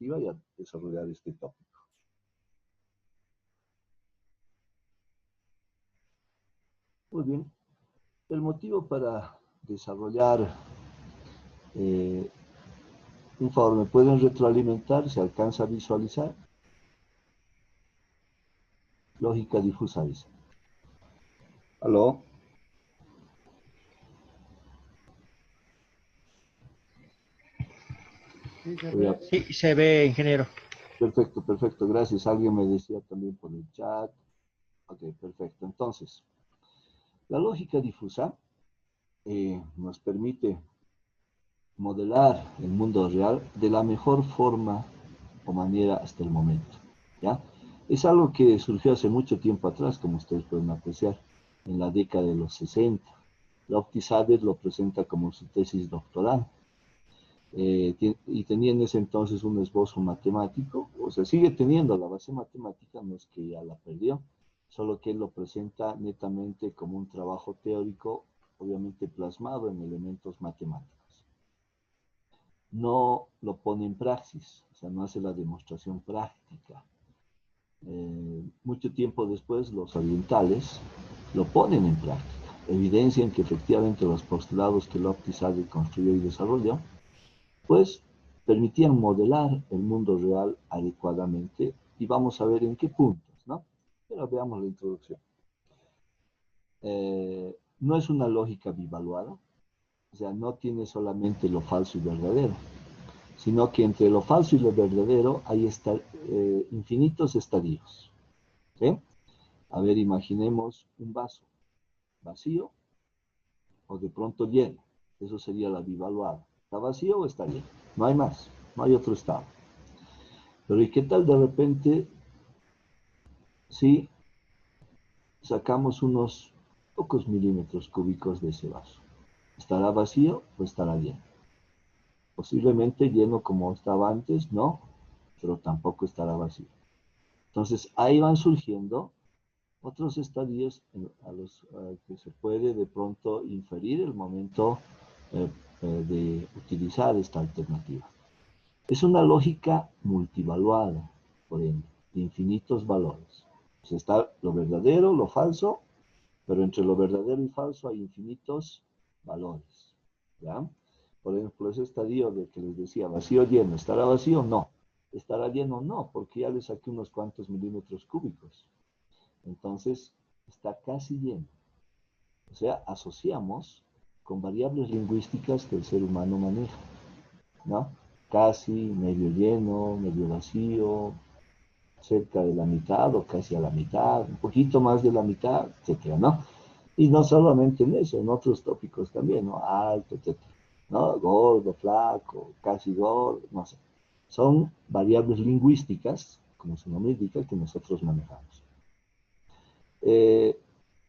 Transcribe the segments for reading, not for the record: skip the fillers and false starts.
alternativa y a desarrollar este tópico. Muy bien. El motivo para desarrollar un favor, ¿me pueden retroalimentar? ¿Se alcanza a visualizar? Lógica difusa, dice. ¿Aló? Sí, se ve, ingeniero. Perfecto, perfecto, gracias. Alguien me decía también por el chat. Ok, perfecto. Entonces, la lógica difusa nos permite modelar el mundo real de la mejor forma o manera hasta el momento, ¿ya? Es algo que surgió hace mucho tiempo atrás, como ustedes pueden apreciar, en la década de los 60. Lofty Sadler lo presenta como su tesis doctoral. Y tenía en ese entonces un esbozo matemático, o sea, sigue teniendo la base matemática, no es que ya la perdió, solo que él lo presenta netamente como un trabajo teórico, obviamente plasmado en elementos matemáticos. No lo pone en praxis, o sea, no hace la demostración práctica. Mucho tiempo después, los orientales lo ponen en práctica, evidencian que efectivamente los postulados que Lofty Sadler construyó y desarrolló, pues permitían modelar el mundo real adecuadamente y vamos a ver en qué puntos, ¿no? Pero veamos la introducción. No es una lógica bivaluada, o sea, no tiene solamente lo falso y verdadero, sino que entre lo falso y lo verdadero hay infinitos estadios. ¿Sí? A ver, imaginemos un vaso vacío o de pronto lleno. Eso sería la bivaluada. ¿Está vacío o está lleno? No hay más, no hay otro estado. Pero ¿y qué tal de repente si sacamos unos pocos milímetros cúbicos de ese vaso? ¿Estará vacío o estará lleno? Posiblemente lleno como estaba antes, no, pero tampoco estará vacío. Entonces ahí van surgiendo otros estadios a los que se puede de pronto inferir el momento de utilizar esta alternativa. Es una lógica multivaluada, por ende, de infinitos valores. Pues está lo verdadero, lo falso, pero entre lo verdadero y falso hay infinitos valores. ¿Ya? Por ejemplo, ese estadio de que les decía, vacío lleno, ¿estará vacío? No. ¿Estará lleno? No, porque ya le saqué unos cuantos milímetros cúbicos. Entonces, está casi lleno. O sea, asociamos con variables lingüísticas que el ser humano maneja, ¿no? Casi, medio lleno, medio vacío, cerca de la mitad o casi a la mitad, un poquito más de la mitad, etcétera, ¿no? Y no solamente en eso, en otros tópicos también, ¿no? Alto, etcétera, ¿no? Gordo, flaco, casi gordo, no sé. Son variables lingüísticas, como su nombre indica, que nosotros manejamos.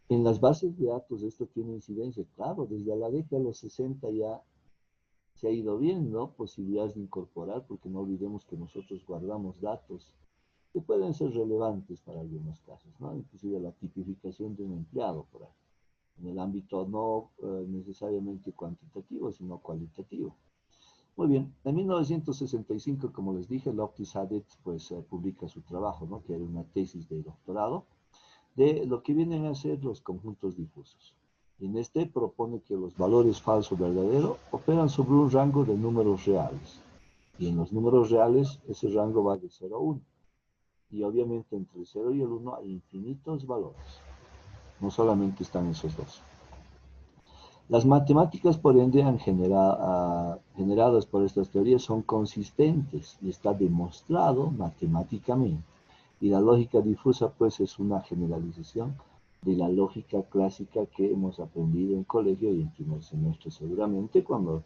En las bases de datos esto tiene incidencia, claro, desde la década de los 60 ya se ha ido viendo posibilidades de incorporar, porque no olvidemos que nosotros guardamos datos que pueden ser relevantes para algunos casos, ¿no? Inclusive la tipificación de un empleado por ahí, en el ámbito no necesariamente cuantitativo, sino cualitativo. Muy bien, en 1965, como les dije, Lofty Sadler pues publica su trabajo, ¿no? Que era una tesis de doctorado, de lo que vienen a ser los conjuntos difusos. Y en este propone que los valores falso verdadero operan sobre un rango de números reales. Y en los números reales ese rango va de 0 a 1. Y obviamente entre el 0 y el 1 hay infinitos valores. No solamente están esos dos. Las matemáticas, por ende, generadas por estas teorías son consistentes y está demostrado matemáticamente. Y la lógica difusa, pues, es una generalización de la lógica clásica que hemos aprendido en colegio y en primer semestre seguramente cuando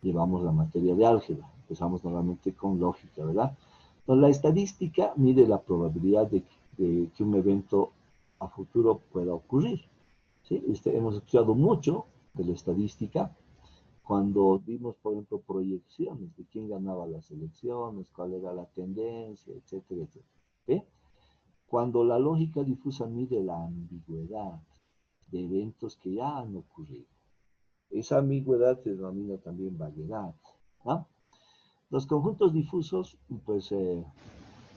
llevamos la materia de álgebra. Empezamos normalmente con lógica, ¿verdad? Entonces, la estadística mide la probabilidad de que un evento a futuro pueda ocurrir. ¿Sí? Hemos estudiado mucho de la estadística cuando vimos, por ejemplo, proyecciones de quién ganaba las elecciones, cuál era la tendencia, etcétera, etcétera. ¿Sí? Cuando la lógica difusa mide la ambigüedad de eventos que ya han ocurrido. Esa ambigüedad se denomina también vaguedad, ¿no? Los conjuntos difusos, pues,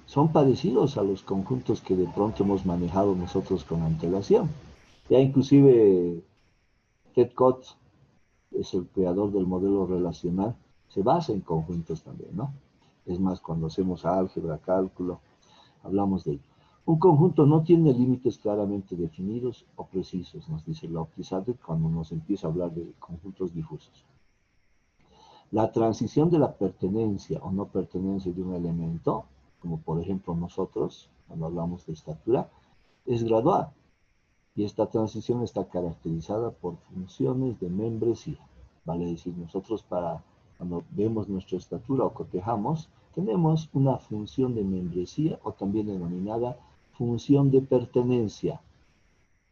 son parecidos a los conjuntos que de pronto hemos manejado nosotros con antelación. Ya inclusive Ted Cott es el creador del modelo relacional, se basa en conjuntos también, ¿no? Es más, cuando hacemos álgebra, cálculo, hablamos de ello. Un conjunto no tiene límites claramente definidos o precisos, nos dice Lofty-Sadek cuando nos empieza a hablar de conjuntos difusos. La transición de la pertenencia o no pertenencia de un elemento, como por ejemplo nosotros, cuando hablamos de estatura, es gradual. Y esta transición está caracterizada por funciones de membresía. Vale decir, nosotros cuando vemos nuestra estatura o cotejamos, tenemos una función de membresía o también denominada función de pertenencia.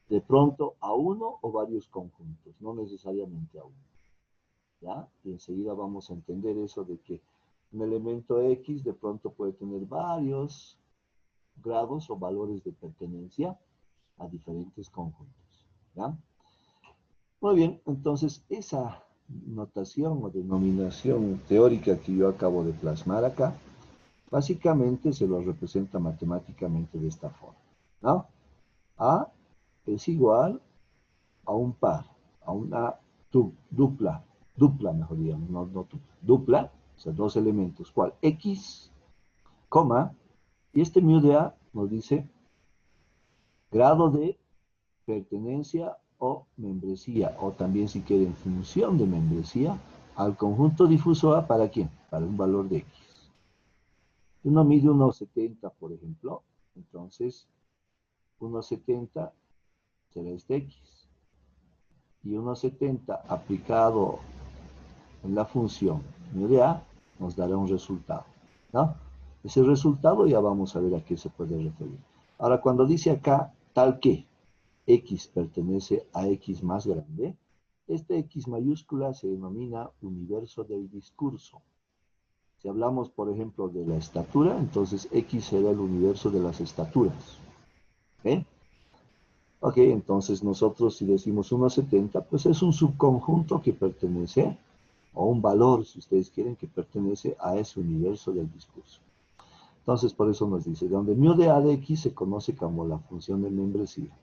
De pronto a uno o varios conjuntos, no necesariamente a uno. ¿Ya? Y enseguida vamos a entender eso de que un elemento X de pronto puede tener varios grados o valores de pertenencia a diferentes conjuntos. ¿Ya? Muy bien, entonces esa notación o denominación teórica que yo acabo de plasmar acá, básicamente se lo representa matemáticamente de esta forma, ¿no? A es igual a un par, a una dupla, mejor digamos, no dupla, o sea, dos elementos, ¿cuál? X, coma, y este mu de A nos dice grado de pertenencia o membresía, o también si quieren función de membresía, al conjunto difuso A, ¿para quién? Para un valor de X. Uno mide 1,70, por ejemplo, entonces 1,70 será este X. Y 1,70 aplicado en la función mu de A nos dará un resultado, ¿no? Ese resultado ya vamos a ver a qué se puede referir. Ahora, cuando dice acá tal que X pertenece a X más grande, este X mayúscula se denomina universo del discurso. Si hablamos, por ejemplo, de la estatura, entonces X será el universo de las estaturas. ¿Eh? Ok, entonces nosotros si decimos 1,70, pues es un subconjunto que pertenece, o un valor, si ustedes quieren, que pertenece a ese universo del discurso. Entonces, por eso nos dice, donde mu de A de X se conoce como la función de membresía.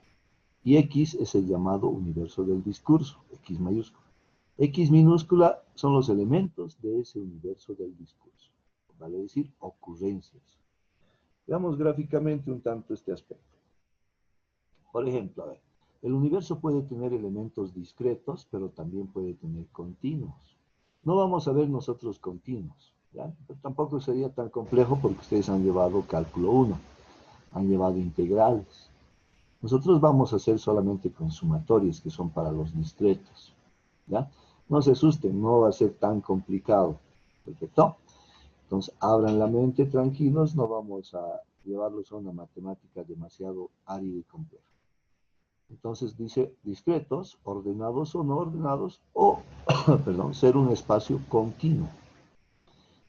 Y X es el llamado universo del discurso, X mayúscula. X minúscula son los elementos de ese universo del discurso, vale decir, ocurrencias. Veamos gráficamente un tanto este aspecto. Por ejemplo, a ver, el universo puede tener elementos discretos, pero también puede tener continuos. No vamos a ver nosotros continuos, ¿ya? Pero tampoco sería tan complejo porque ustedes han llevado cálculo 1, han llevado integrales. Nosotros vamos a hacer solamente consumatorias, que son para los discretos, ¿ya? No se asusten, no va a ser tan complicado, ¿perfecto? Entonces, abran la mente tranquilos, no vamos a llevarlos a una matemática demasiado árida y compleja. Entonces dice discretos, ordenados o no ordenados, o, perdón, ser un espacio continuo.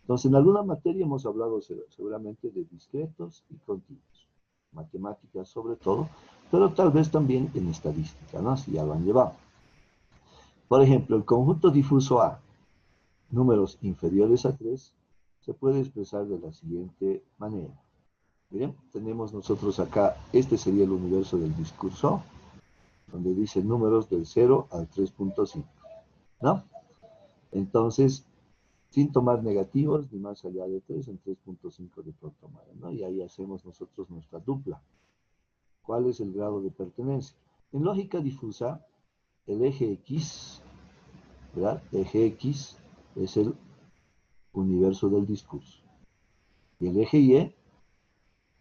Entonces, en alguna materia hemos hablado seguramente de discretos y continuos. Matemáticas sobre todo, pero tal vez también en estadística, ¿no? Si ya lo han llevado. Por ejemplo, el conjunto difuso A, números inferiores a 3, se puede expresar de la siguiente manera. Miren, tenemos nosotros acá, este sería el universo del discurso, donde dice números del 0 al 3.5, ¿no? Entonces, sin tomar negativos, ni más allá de 3, en 3.5 de pronto más, ¿no? Y ahí hacemos nosotros nuestra dupla. ¿Cuál es el grado de pertenencia? En lógica difusa, el eje X, ¿verdad? Eje X es el universo del discurso. Y el eje Y,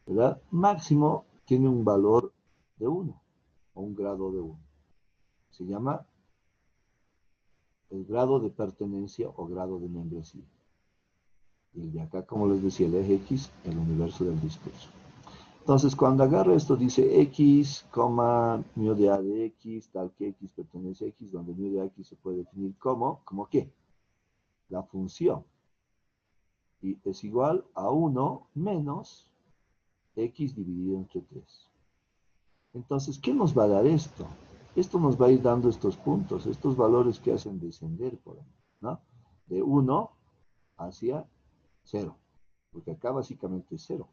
¿verdad? Máximo tiene un valor de 1, o un grado de 1. Se llama el grado de pertenencia o grado de membresía. Y el de acá, como les decía, el eje X, el universo del discurso. Entonces, cuando agarra esto, dice X, mu de A de X, tal que X pertenece a X, donde mu de A X se puede definir como ¿qué? La función. Y es igual a 1 menos X dividido entre 3. Entonces, ¿qué nos va a dar esto? Esto nos va a ir dando estos puntos, estos valores que hacen descender por ahí, ¿no? De 1 hacia cero, porque acá básicamente es cero.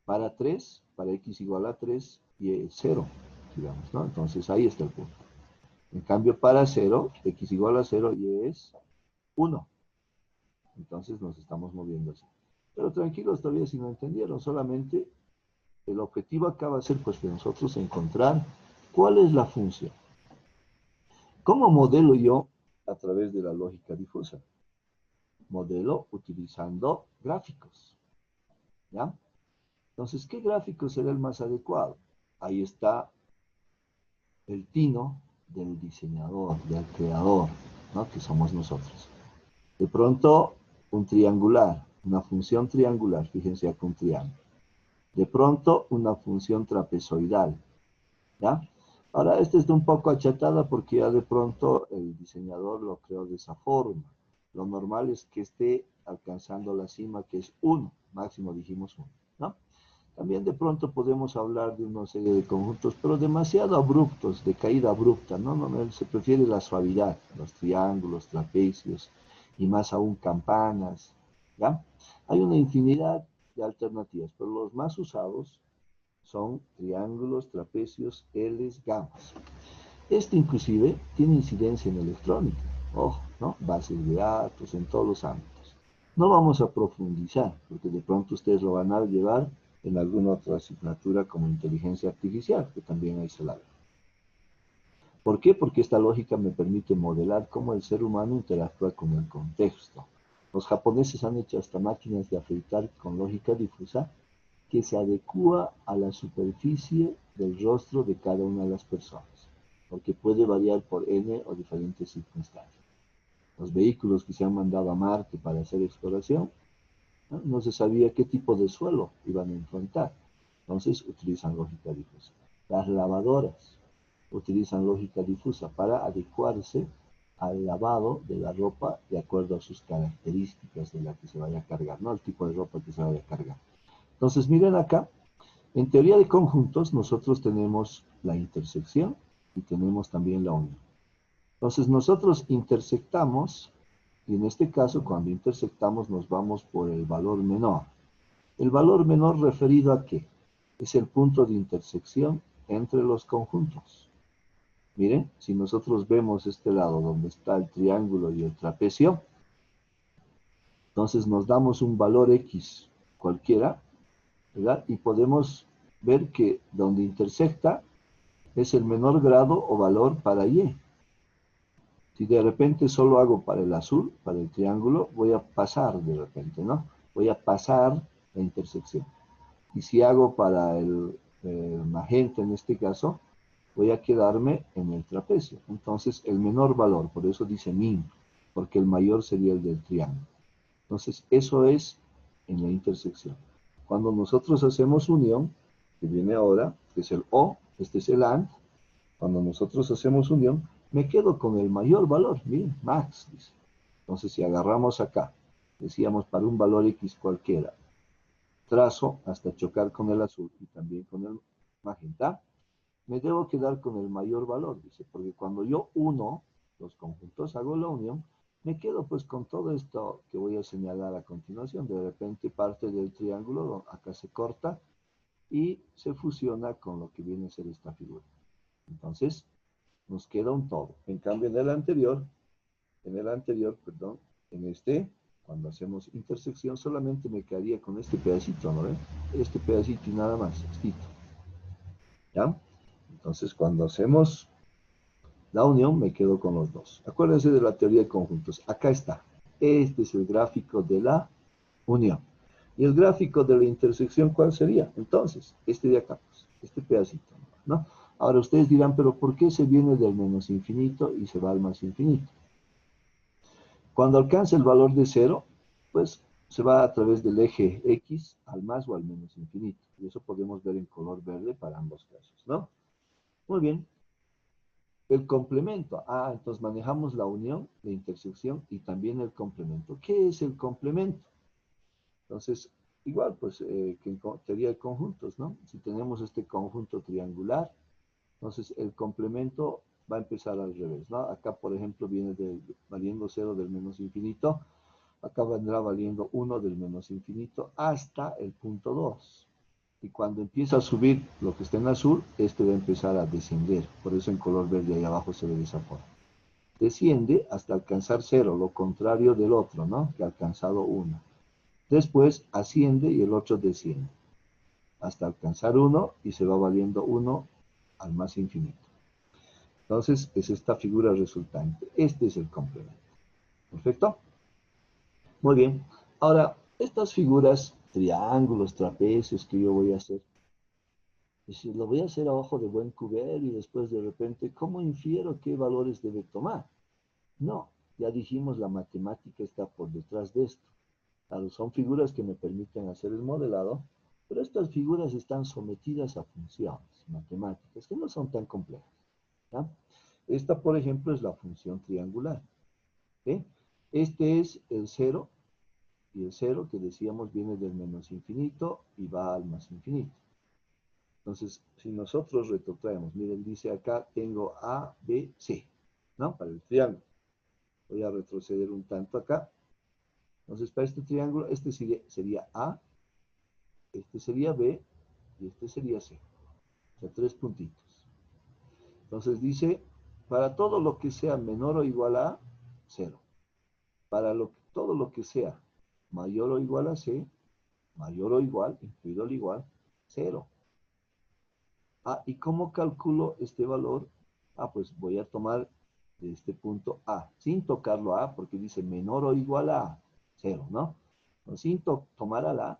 Para 3, para x igual a 3, y es 0, digamos, ¿no? Entonces ahí está el punto. En cambio, para 0, x igual a 0, y es 1. Entonces nos estamos moviendo así. Pero tranquilos todavía si no entendieron, solamente el objetivo acá va a ser pues que nosotros encontrar cuál es la función. ¿Cómo modelo yo a través de la lógica difusa? Modelo utilizando gráficos, ¿ya? Entonces, ¿qué gráfico será el más adecuado? Ahí está el tino del diseñador, del creador, ¿no? Que somos nosotros. De pronto, un triangular, una función triangular, fíjense acá un triángulo. De pronto, una función trapezoidal, ¿ya? Ahora, esta está un poco achatada porque ya de pronto el diseñador lo creó de esa forma. Lo normal es que esté alcanzando la cima, que es 1, máximo dijimos 1, ¿no? También de pronto podemos hablar de una serie de conjuntos, pero demasiado abruptos, de caída abrupta, ¿no? Se prefiere la suavidad, los triángulos, trapecios, y más aún campanas, ¿ya? Hay una infinidad de alternativas, pero los más usados son triángulos, trapecios, L's, gamas. Este inclusive tiene incidencia en electrónica, ojo, ¿no? Bases de datos, en todos los ámbitos. No vamos a profundizar, porque de pronto ustedes lo van a llevar en alguna otra asignatura como inteligencia artificial, que también ahí se la ve. ¿Por qué? Porque esta lógica me permite modelar cómo el ser humano interactúa con el contexto. Los japoneses han hecho hasta máquinas de afeitar con lógica difusa que se adecúa a la superficie del rostro de cada una de las personas, porque puede variar por N o diferentes circunstancias. Los vehículos que se han mandado a Marte para hacer exploración, no se sabía qué tipo de suelo iban a enfrentar, entonces utilizan lógica difusa. Las lavadoras utilizan lógica difusa para adecuarse al lavado de la ropa de acuerdo a sus características de la que se vaya a cargar, ¿no? El tipo de ropa que se vaya a cargar. Entonces, miren acá, en teoría de conjuntos nosotros tenemos la intersección y tenemos también la unión. Entonces, nosotros intersectamos, y en este caso, cuando intersectamos, nos vamos por el valor menor. ¿El valor menor referido a qué? Es el punto de intersección entre los conjuntos. Miren, si nosotros vemos este lado donde está el triángulo y el trapecio, entonces nos damos un valor X cualquiera, ¿verdad? Y podemos ver que donde intersecta es el menor grado o valor para Y. Si de repente solo hago para el azul, para el triángulo, voy a pasar de repente, ¿no? Voy a pasar la intersección. Y si hago para el magenta en este caso, voy a quedarme en el trapecio. Entonces, el menor valor, por eso dice min, porque el mayor sería el del triángulo. Entonces, eso es en la intersección. Cuando nosotros hacemos unión, que viene ahora, que es el O, este es el AND, cuando nosotros hacemos unión, me quedo con el mayor valor, miren, max, dice. Entonces, si agarramos acá, decíamos para un valor X cualquiera, trazo hasta chocar con el azul y también con el magenta, me debo quedar con el mayor valor, dice, porque cuando yo uno los conjuntos, hago la unión, me quedo pues con todo esto que voy a señalar a continuación. De repente parte del triángulo, acá se corta y se fusiona con lo que viene a ser esta figura. Entonces, nos queda un todo. En cambio, perdón, en este, cuando hacemos intersección, solamente me quedaría con este pedacito, ¿no ven? Este pedacito y nada más, estito. ¿Ya? Entonces, cuando hacemos la unión, me quedo con los dos. Acuérdense de la teoría de conjuntos. Acá está. Este es el gráfico de la unión. ¿Y el gráfico de la intersección cuál sería? Entonces, este de acá, pues, este pedacito, ¿no? Ahora ustedes dirán, pero ¿por qué se viene del menos infinito y se va al más infinito? Cuando alcanza el valor de 0, pues se va a través del eje X al más o al menos infinito. Y eso podemos ver en color verde para ambos casos, ¿no? Muy bien. El complemento. Entonces manejamos la unión, la intersección y también el complemento. ¿Qué es el complemento? Entonces, igual, pues, que en teoría de conjuntos, ¿no? Si tenemos este conjunto triangular, entonces el complemento va a empezar al revés, ¿no? Acá, por ejemplo, viene valiendo 0 del menos infinito. acá vendrá valiendo 1 del menos infinito hasta el punto 2. Y cuando empieza a subir lo que está en azul, este va a empezar a descender. Por eso en color verde ahí abajo se ve de esa forma. Desciende hasta alcanzar 0, lo contrario del otro, ¿no? Que ha alcanzado 1. Después asciende y el otro desciende. Hasta alcanzar 1 y se va valiendo 1 al más infinito. Entonces es esta figura resultante. Este es el complemento. ¿Perfecto? Muy bien. Ahora, estas figuras, triángulos, trapecios que yo voy a hacer, si lo voy a hacer a ojo de buen cubero y después de repente, ¿cómo infiero qué valores debe tomar? No, ya dijimos, la matemática está por detrás de esto. Claro, son figuras que me permiten hacer el modelado, pero estas figuras están sometidas a funciones matemáticas que no son tan complejas. ¿Ya? Esta, por ejemplo, es la función triangular. ¿Sí? Este es el 0, y el 0 que decíamos viene del menos infinito y va al más infinito. Entonces, si nosotros retrotraemos, miren, dice acá, tengo A, B, C, ¿no? Para el triángulo. Voy a retroceder un tanto acá. Entonces, para este triángulo, este sería A, este sería B, y este sería C. O sea, 3 puntitos. Entonces dice, para todo lo que sea menor o igual a 0. Para todo lo que sea mayor o igual a C, mayor o igual, incluido el igual, 0. Ah, ¿y cómo calculo este valor? Ah, pues voy a tomar de este punto A, sin tocarlo A, porque dice menor o igual a 0, ¿no? Entonces, sin tomar al A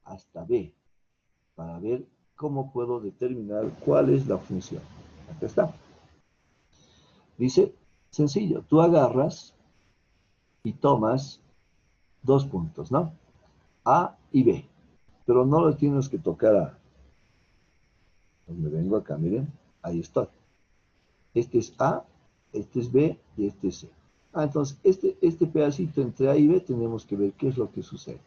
hasta B, para ver cómo puedo determinar cuál es la función. Acá está. Dice, sencillo, tú agarras y tomas 2 puntos, ¿no? A y B, pero no lo tienes que tocar A. Donde vengo acá, miren, ahí estoy. Este es A, este es B y este es C. Ah, entonces, este pedacito entre A y B tenemos que ver qué es lo que sucede.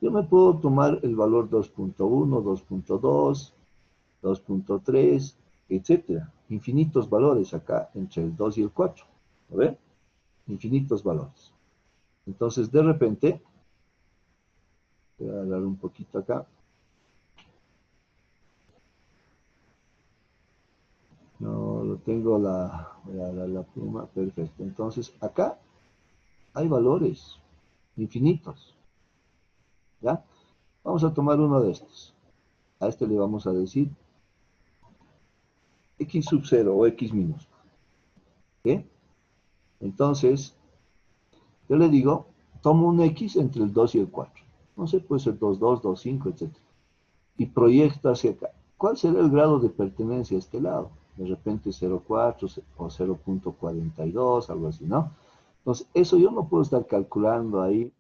Yo me puedo tomar el valor 2.1, 2.2, 2.3, etcétera. Infinitos valores acá entre el 2 y el 4. ¿Lo ven? Infinitos valores. Entonces, de repente, voy a dar un poquito acá. No, lo tengo voy a dar la pluma, perfecto. Entonces, acá hay valores infinitos, ¿ya? Vamos a tomar uno de estos. A este le vamos a decir x sub 0 o x minúsculo. ¿Qué? Entonces, yo le digo, tomo un x entre el 2 y el 4. No sé, puede ser 2,2, 2,5, etc. Y proyecto hacia acá. ¿Cuál será el grado de pertenencia a este lado? De repente 0,4 o 0.42, algo así, ¿no? Entonces, eso yo no puedo estar calculando ahí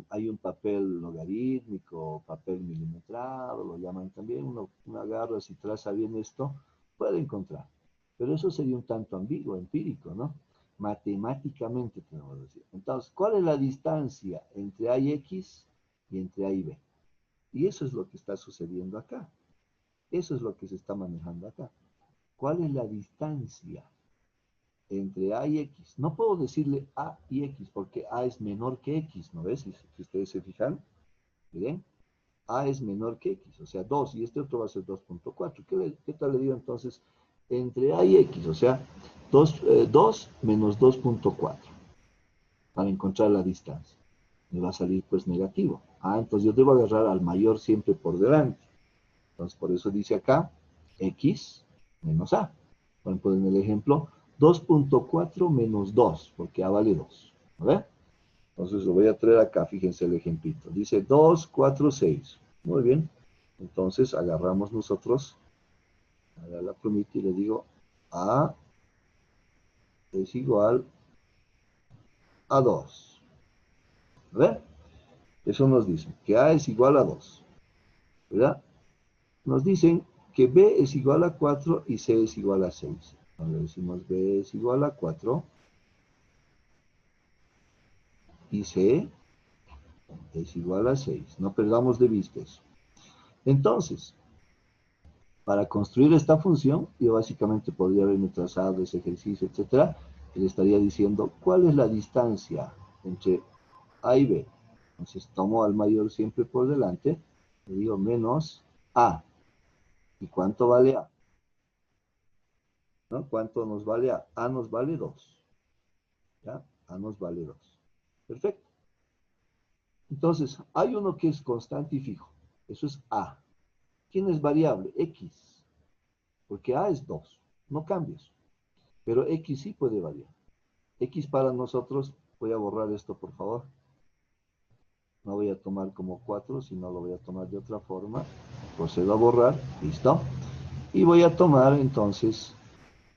hay un papel logarítmico, papel milimetrado, lo llaman también, uno agarra, si traza bien esto, puede encontrar. Pero eso sería un tanto ambiguo, empírico, ¿no? Matemáticamente tenemos que decir. Entonces, ¿cuál es la distancia entre A y X y entre A y B? Y eso es lo que está sucediendo acá. Eso es lo que se está manejando acá. ¿Cuál es la distancia entre A y X? No puedo decirle A y X porque A es menor que X, ¿no ves? Si ustedes se fijan, ¿bien? A es menor que X, o sea, 2, y este otro va a ser 2.4. ¿Qué tal le digo entonces? Entre A y X, o sea, 2 menos 2.4, para encontrar la distancia. Me va a salir pues negativo. Ah, entonces yo debo agarrar al mayor siempre por delante. Entonces, por eso dice acá, X menos A. Por ejemplo, en el ejemplo, 2.4 menos 2, porque A vale 2. ¿A ver? Entonces lo voy a traer acá, fíjense el ejemplito. Dice 2, 4, 6. Muy bien. Entonces agarramos nosotros a la plumita y le digo A es igual a 2. A ver, eso nos dice que A es igual a 2. ¿Verdad? Nos dicen que B es igual a 4 y C es igual a 6. Cuando decimos B es igual a 4 y C es igual a 6. No perdamos de vista eso. Entonces, para construir esta función, yo básicamente podría haberme trazado ese ejercicio, etcétera, y le estaría diciendo cuál es la distancia entre A y B. Entonces tomo al mayor siempre por delante, le digo menos A. ¿Y cuánto vale A? ¿No? ¿Cuánto nos vale A? A nos vale 2. ¿Ya? A nos vale 2. Perfecto. Entonces, hay uno que es constante y fijo. Eso es A. ¿Quién es variable? X. Porque A es 2. No cambias. Pero X sí puede variar. X para nosotros, voy a borrar esto por favor. No voy a tomar como 4, sino lo voy a tomar de otra forma. Procedo a borrar. Listo. Y voy a tomar entonces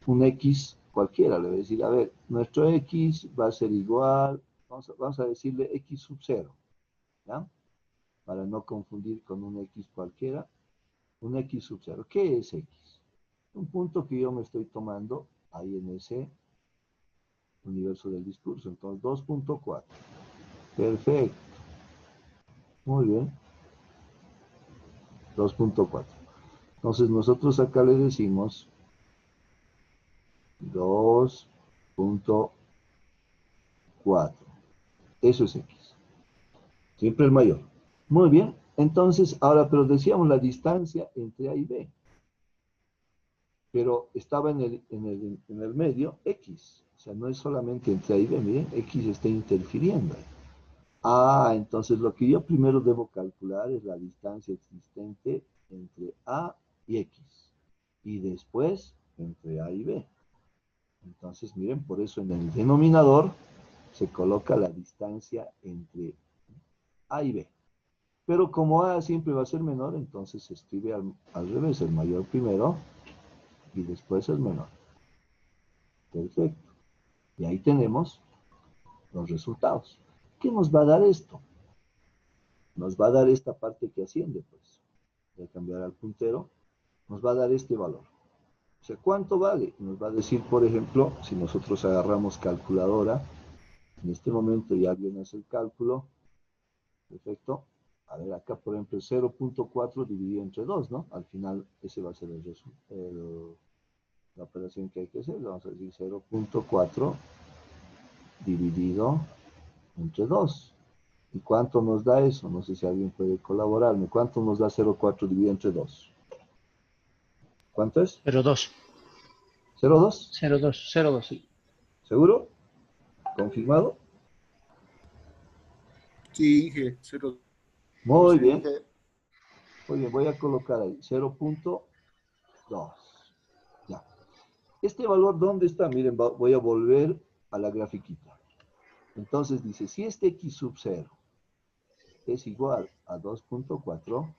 un X cualquiera. Le voy a decir, a ver, nuestro X va a ser igual. Vamos a decirle X sub 0. ¿Ya? Para no confundir con un X cualquiera. Un X sub 0. ¿Qué es X? Un punto que yo me estoy tomando ahí en ese universo del discurso. Entonces, 2.4. Perfecto. Muy bien. 2.4. Entonces, nosotros acá le decimos 2.4. Eso es X. Siempre el mayor. Muy bien. Entonces, ahora, pero decíamos la distancia entre A y B. Pero estaba en el medio X. O sea, no es solamente entre A y B. Miren, X está interfiriendo. Entonces lo que yo primero debo calcular es la distancia existente entre A y X. Y después entre A y B. Entonces, miren, por eso en el denominador se coloca la distancia entre A y B. Pero como A siempre va a ser menor, entonces se escribe al revés, el mayor primero y después el menor. Perfecto. Y ahí tenemos los resultados. ¿Qué nos va a dar esto? Nos va a dar esta parte que asciende, pues. Voy a cambiar al puntero. Nos va a dar este valor. O sea, ¿cuánto vale? Nos va a decir, por ejemplo, si nosotros agarramos calculadora, en este momento ya viene a hacer el cálculo. Perfecto. A ver, acá, por ejemplo, 0.4 dividido entre 2, ¿no? Al final, ese va a ser la operación que hay que hacer. Vamos a decir 0.4 dividido entre 2. ¿Y cuánto nos da eso? No sé si alguien puede colaborarme. ¿Cuánto nos da 0.4 dividido entre 2? ¿Cuánto es? 0,2. 0.2. 0,2. 0,2, sí. ¿Seguro? ¿Confirmado? Sí, Inge, 0. Muy Sí, bien. Inge. Muy bien, voy a colocar ahí 0.2. Ya. Este valor, ¿dónde está? Miren, voy a volver a la grafiquita. Entonces dice, si este X sub 0 es igual a 2.4,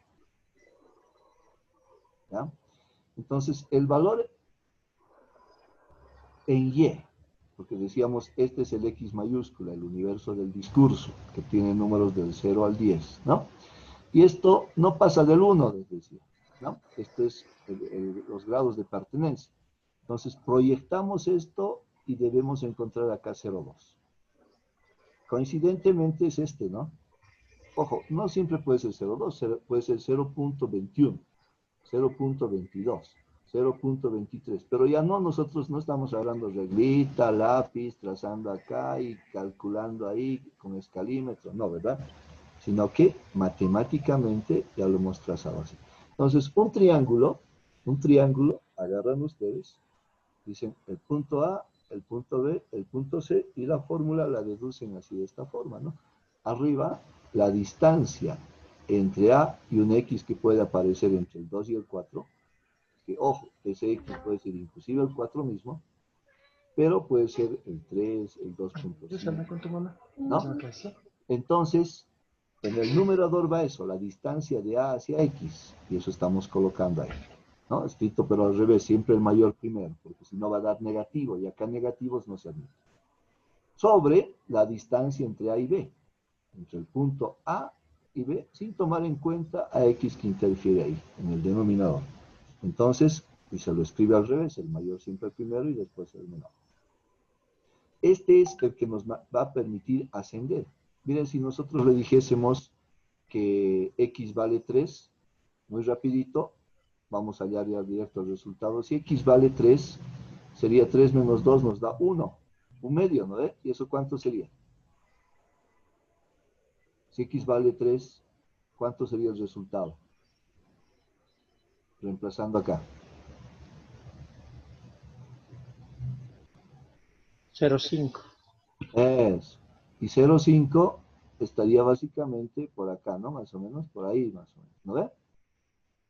¿ya? Entonces, el valor en Y, porque decíamos, este es el X mayúscula, el universo del discurso, que tiene números del 0 al 10, ¿no? Y esto no pasa del 1, les decía, ¿no? Esto es los grados de pertenencia. Entonces, proyectamos esto y debemos encontrar acá 0,2. Coincidentemente es este, ¿no? Ojo, no siempre puede ser 0,2, puede ser 0.21, 0.22, 0.23, pero ya no, nosotros no estamos hablando reglita, lápiz, trazando acá y calculando ahí con escalímetro, no, ¿verdad? Sino que matemáticamente ya lo hemos trazado así. Entonces, un triángulo, agarran ustedes, dicen el punto A, el punto B, el punto C, y la fórmula la deducen así de esta forma, ¿no? Arriba, la distancia entre A y un X que puede aparecer entre el 2 y el 4, que ojo, ese X puede ser inclusive el 4 mismo, pero puede ser el 3, el 2.5, ¿no? Entonces, en el numerador va eso, la distancia de A hacia X, y eso estamos colocando ahí, ¿no? Escrito pero al revés, siempre el mayor primero, porque si no va a dar negativo, y acá negativos no se admiten. Sobre la distancia entre A y B, entre el punto A y B, sin tomar en cuenta a X que interfiere ahí, en el denominador. Entonces, y se lo escribe al revés, el mayor siempre primero y después el menor. Este es el que nos va a permitir ascender. Miren, si nosotros le dijésemos que X vale 3, muy rapidito, vamos a hallar ya directo el resultado. Si X vale 3, sería 3 menos 2 nos da 1, un medio, ¿no? ¿Y eso cuánto sería? Si X vale 3, ¿cuánto sería el resultado? Reemplazando acá. 0,5. Eso. Y 0,5 estaría básicamente por acá, ¿no? Más o menos, por ahí más o menos, ¿no ve?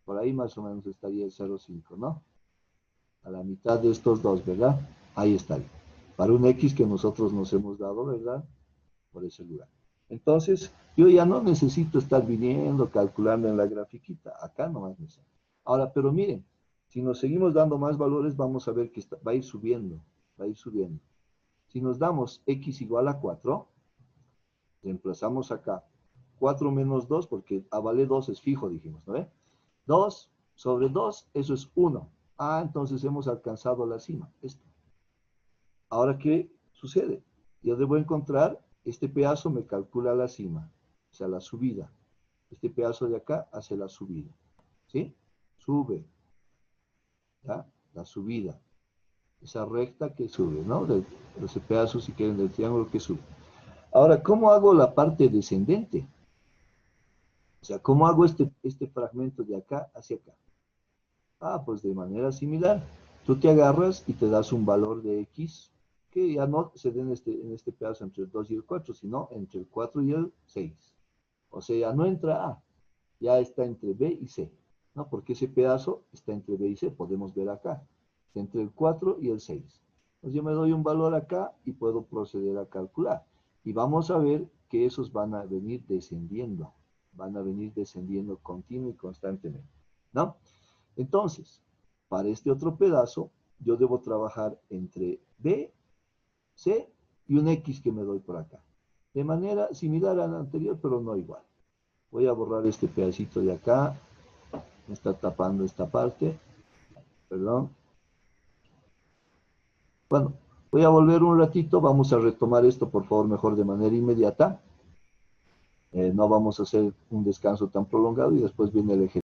Por ahí más o menos estaría el 0,5, ¿no? A la mitad de estos dos, ¿verdad? Ahí estaría. Para un X que nosotros nos hemos dado, ¿verdad? Por ese lugar. Entonces, yo ya no necesito estar viniendo, calculando en la grafiquita. Acá nomás necesito. Ahora, pero miren, si nos seguimos dando más valores, vamos a ver que va a ir subiendo, va a ir subiendo. Si nos damos X igual a 4, reemplazamos acá 4 menos 2, porque A vale 2 es fijo, dijimos, ¿no ve? 2 sobre 2, eso es 1. Ah, entonces hemos alcanzado la cima, esto. Ahora, ¿qué sucede? Yo debo encontrar, este pedazo me calcula la cima, o sea, la subida. Este pedazo de acá hace la subida, ¿sí? Sube, ¿ya? La subida. Esa recta que sube, ¿no? Ese pedazo, si quieren, del triángulo que sube. Ahora, ¿cómo hago la parte descendente? O sea, ¿cómo hago este fragmento de acá hacia acá? Ah, pues de manera similar. Tú te agarras y te das un valor de X que ya no se dé en este pedazo entre el 2 y el 4, sino entre el 4 y el 6. O sea, ya no entra A, ya está entre B y C. ¿No? Porque ese pedazo está entre B y C, podemos ver acá. Está entre el 4 y el 6. Entonces yo me doy un valor acá y puedo proceder a calcular. Y vamos a ver que esos van a venir descendiendo. Van a venir descendiendo continuo y constantemente. ¿No? Entonces, para este otro pedazo, yo debo trabajar entre B, C y un X que me doy por acá. De manera similar a la anterior, pero no igual. Voy a borrar este pedacito de acá. Me está tapando esta parte. Perdón. Bueno, voy a volver un ratito. Vamos a retomar esto, por favor, mejor de manera inmediata. No vamos a hacer un descanso tan prolongado y después viene el ejercicio.